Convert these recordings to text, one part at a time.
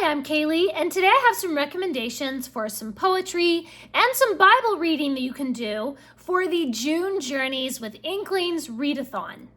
Hi, I'm Kaylee, and today I have some recommendations for some poetry and some Bible reading that you can do for the June Journeys with Inklings Readathon.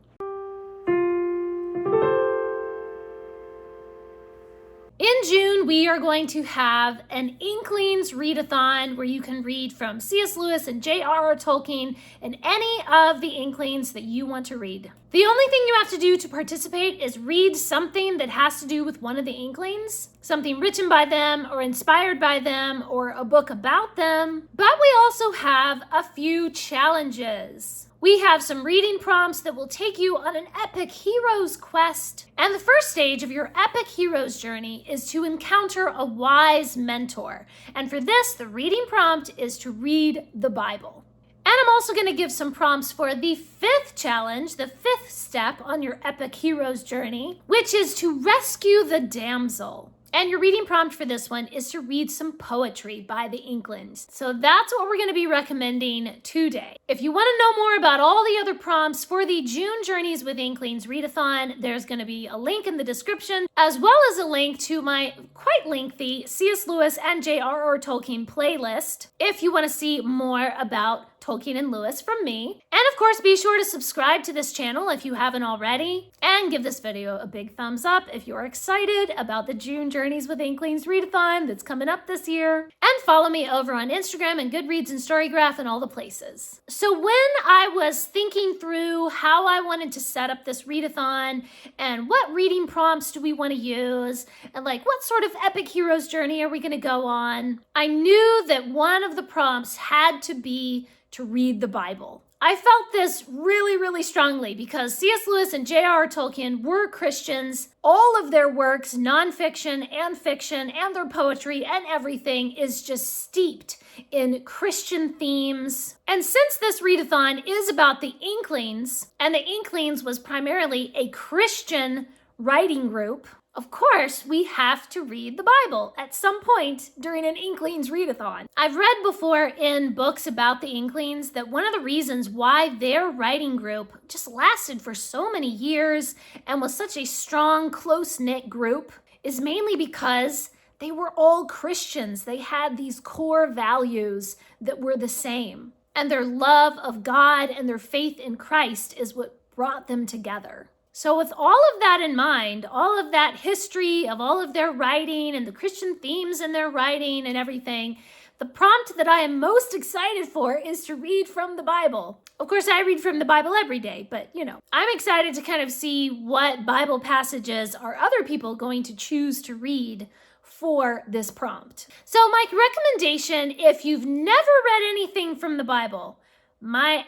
In June, we are going to have an Inklings Readathon where you can read from C.S. Lewis and j.r.r. Tolkien and any of the Inklings that you want to read. The only thing you have to do to participate is read something that has to do with one of the Inklings, something written by them or inspired by them or a book about them. But we also have a few challenges. We have some reading prompts that will take you on an epic hero's quest. And the first stage of your epic hero's journey is to encounter a wise mentor. And for this, the reading prompt is to read the Bible. And I'm also going to give some prompts for the fifth challenge, the fifth step on your epic hero's journey, which is to rescue the damsel. And your reading prompt for this one is to read some poetry by the Inklings. So that's what we're going to be recommending today. If you want to know more about all the other prompts for the June Journeys with Inklings Readathon, there's going to be a link in the description, as well as a link to my quite lengthy C.S. Lewis and j.r.r. Tolkien playlist if you want to see more about Tolkien and Lewis from me. And of course, be sure to subscribe to this channel if you haven't already, and give this video a big thumbs up if you're excited about the June Journeys with Inklings Readathon that's coming up this year. And follow me over on Instagram and Goodreads and Storygraph and all the places. So when I was thinking through how I wanted to set up this readathon and what reading prompts do we want to use and like what sort of epic hero's journey are we going to go on, I knew that one of the prompts had to be to read the Bible. I felt this really strongly because C.S. Lewis and j.r.r. Tolkien were Christians. All of their works, nonfiction and fiction, and their poetry and everything is just steeped in Christian themes. And since this readathon is about the Inklings, and the Inklings was primarily a Christian writing group, of course, we have to read the Bible at some point during an Inklings Readathon. I've read before in books about the Inklings that one of the reasons why their writing group just lasted for so many years and was such a strong, close-knit group is mainly because they were all Christians. They had these core values that were the same. And their love of God and their faith in Christ is what brought them together. So with all of that in mind, all of that history of all of their writing and the Christian themes in their writing and everything, the prompt that I am most excited for is to read from the Bible. Of course, I read from the Bible every day, but I'm excited to kind of see what Bible passages are other people going to choose to read for this prompt. So my recommendation, if you've never read anything from the Bible, my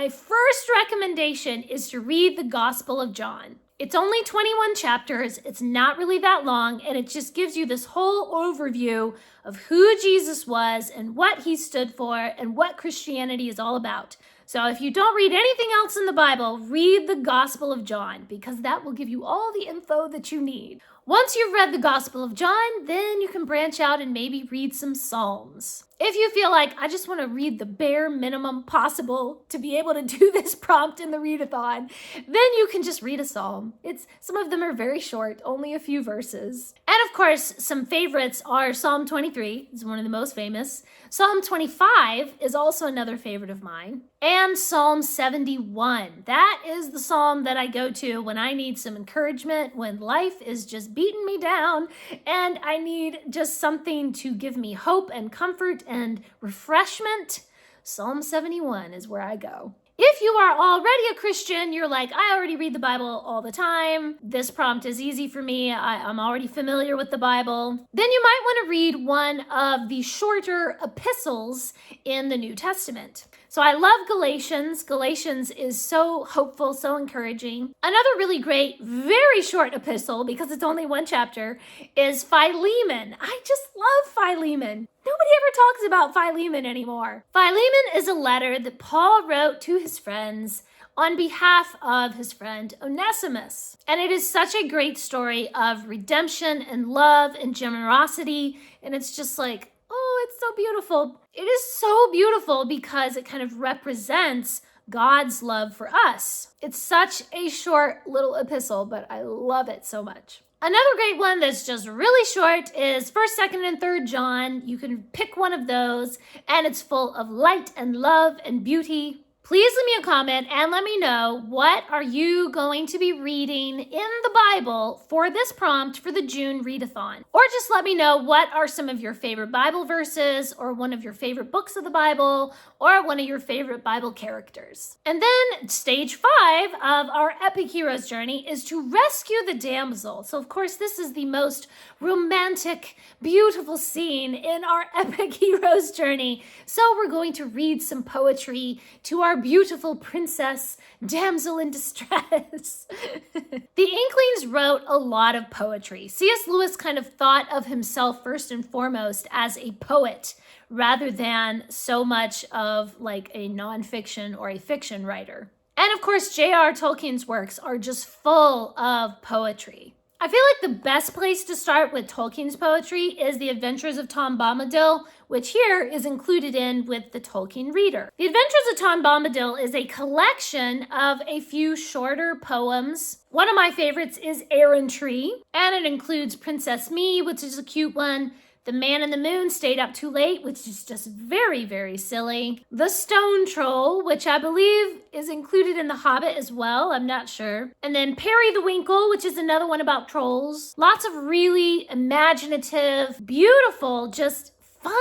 first recommendation is to read the Gospel of John. It's only 21 chapters, it's not really that long, and it just gives you this whole overview of who Jesus was and what he stood for and what Christianity is all about. So if you don't read anything else in the Bible, read the Gospel of John, because that will give you all the info that you need. Once you've read the Gospel of John, then you can branch out and maybe read some Psalms. If you feel like, I just want to read the bare minimum possible to be able to do this prompt in the readathon, then you can just read a Psalm. Some of them are very short, only a few verses. And of course, some favorites are Psalm 23, is one of the most famous. Psalm 25 is also another favorite of mine. And Psalm 71. That is the psalm that I go to when I need some encouragement, when life is just beating me down, and I need just something to give me hope and comfort and refreshment. Psalm 71 is where I go. If you are already a Christian, you're like, I already read the Bible all the time. This prompt is easy for me. I'm already familiar with the Bible. Then you might want to read one of the shorter epistles in the New Testament. So I love Galatians. Galatians is so hopeful, so encouraging. Another really great, very short epistle, because it's only one chapter, is Philemon. I just love Philemon. Nobody ever talks about Philemon anymore. Philemon is a letter that Paul wrote to his friends on behalf of his friend Onesimus. And it is such a great story of redemption and love and generosity. And it's just like, oh, it's so beautiful. It is so beautiful because it kind of represents God's love for us. It's such a short little epistle, but I love it so much. Another great one that's just really short is 1st, 2nd, and 3rd John. You can pick one of those, and it's full of light and love and beauty. Please leave me a comment and let me know, what are you going to be reading in the Bible for this prompt for the June Readathon? Or just let me know, what are some of your favorite Bible verses, or one of your favorite books of the Bible, or one of your favorite Bible characters. And then stage 5 of our epic hero's journey is to rescue the damsel. So of course, this is the most romantic, beautiful scene in our epic hero's journey. So we're going to read some poetry to our beautiful princess, damsel in distress. The Inklings wrote a lot of poetry. C.S. Lewis kind of thought of himself first and foremost as a poet, rather than so much of like a nonfiction or a fiction writer. And of course, J.r.r. Tolkien's works are just full of poetry. I feel like the best place to start with Tolkien's poetry is The Adventures of Tom Bombadil, which here is included in with the Tolkien Reader. The Adventures of Tom Bombadil is a collection of a few shorter poems. One of my favorites is Errantry, and it includes Princess Me, which is a cute one. The Man in the Moon Stayed Up Too Late, which is just very, very silly. The Stone Troll, which I believe is included in The Hobbit as well. I'm not sure. And then Perry the Winkle, which is another one about trolls. Lots of really imaginative, beautiful, just fun,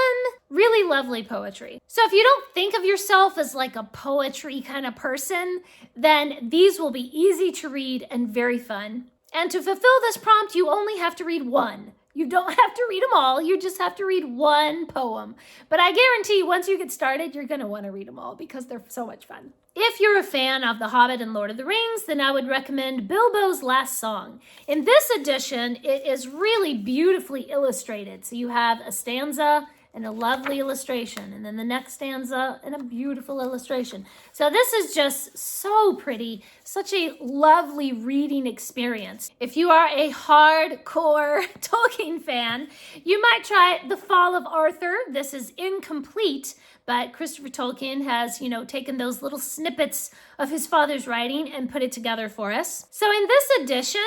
really lovely poetry. So if you don't think of yourself as like a poetry kind of person, then these will be easy to read and very fun. And to fulfill this prompt, you only have to read one. You don't have to read them all. You just have to read one poem. But I guarantee once you get started, you're going to want to read them all because they're so much fun. If you're a fan of The Hobbit and Lord of the Rings, then I would recommend Bilbo's Last Song. In this edition, it is really beautifully illustrated. So you have a stanza and a lovely illustration, and then the next stanza and a beautiful illustration. So this is just so pretty, such a lovely reading experience. If you are a hardcore Tolkien fan, you might try The Fall of Arthur. This is incomplete, but Christopher Tolkien has, taken those little snippets of his father's writing and put it together for us. So in this edition,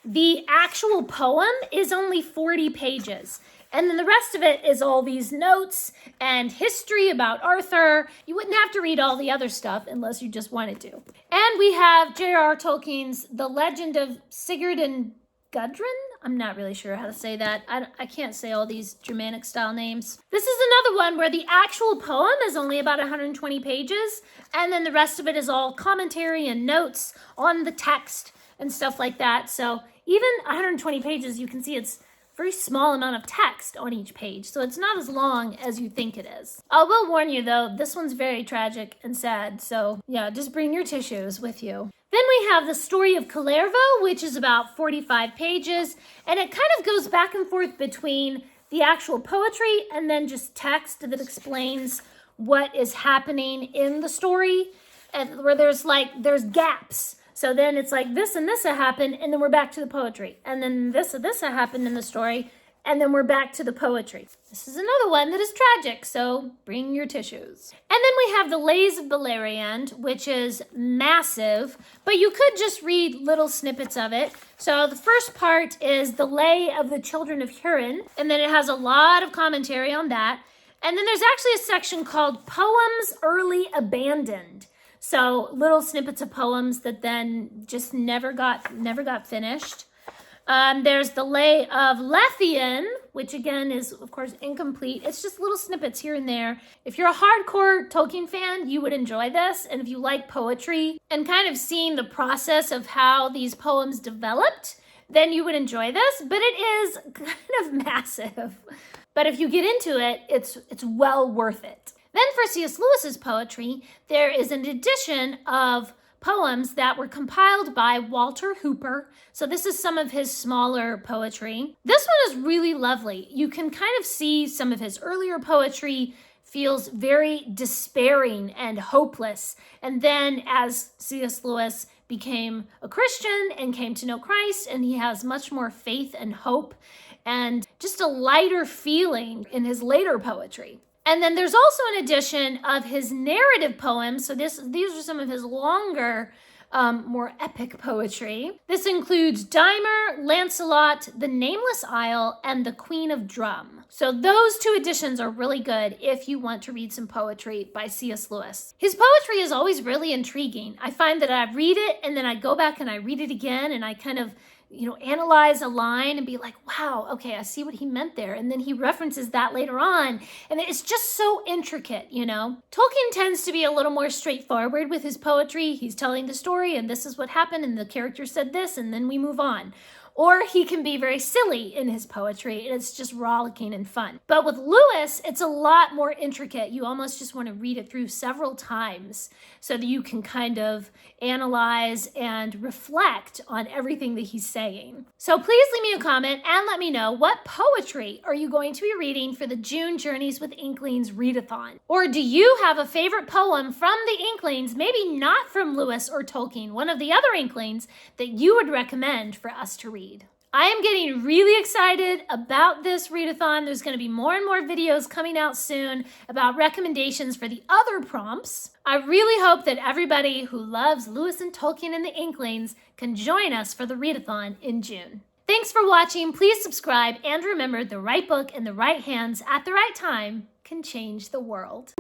the actual poem is only 40 pages. And then the rest of it is all these notes and history about Arthur. You wouldn't have to read all the other stuff unless you just wanted to. And we have J.r.r. Tolkien's The Legend of Sigurd and Gudrun? I'm not really sure how to say that. I can't say all these Germanic style names. This is another one where the actual poem is only about 120 pages, and then the rest of it is all commentary and notes on the text and stuff like that. So even 120 pages, you can see it's very small amount of text on each page, so it's not as long as you think it is. I will warn you though, this one's very tragic and sad, so yeah, just bring your tissues with you. Then we have The Story of Kullervo, which is about 45 pages, and it kind of goes back and forth between the actual poetry and then just text that explains what is happening in the story, and where there's gaps. So then it's like this and this happened, and then we're back to the poetry. And then this and this happened in the story, and then we're back to the poetry. This is another one that is tragic, so bring your tissues. And then we have The Lays of Beleriand, which is massive, but you could just read little snippets of it. So the first part is The Lay of the Children of Hurin, and then it has a lot of commentary on that. And then there's actually a section called Poems Early Abandoned. So little snippets of poems that then just never got finished. There's The Lay of Lethian, which again is, of course, incomplete. It's just little snippets here and there. If you're a hardcore Tolkien fan, you would enjoy this. And if you like poetry and kind of seeing the process of how these poems developed, then you would enjoy this. But it is kind of massive. But if you get into it, it's well worth it. Then for C.S. Lewis's poetry, there is an edition of poems that were compiled by Walter Hooper. So this is some of his smaller poetry. This one is really lovely. You can kind of see some of his earlier poetry feels very despairing and hopeless. And then as C.S. Lewis became a Christian and came to know Christ, and he has much more faith and hope and just a lighter feeling in his later poetry. And then there's also an edition of his narrative poems. So these are some of his longer more epic poetry. This includes Dimer, Lancelot, The Nameless Isle, and The Queen of Drum. So those 2 editions are really good if you want to read some poetry by C.S. Lewis. His poetry is always really intriguing. I find that I read it and then I go back and I read it again and I kind of analyze a line and be like, wow, okay, I see what he meant there. And then he references that later on. And it's just so intricate, Tolkien tends to be a little more straightforward with his poetry. He's telling the story and this is what happened and the character said this and then we move on. Or he can be very silly in his poetry, and it's just rollicking and fun. But with Lewis, it's a lot more intricate. You almost just want to read it through several times so that you can kind of analyze and reflect on everything that he's saying. So please leave me a comment and let me know, what poetry are you going to be reading for the June Journeys with Inklings Readathon? Or do you have a favorite poem from the Inklings, maybe not from Lewis or Tolkien, one of the other Inklings, that you would recommend for us to read? I am getting really excited about this readathon. There's going to be more and more videos coming out soon about recommendations for the other prompts. I really hope that everybody who loves Lewis and Tolkien and the Inklings can join us for the readathon in June. Thanks for watching. Please subscribe and remember, the right book in the right hands at the right time can change the world.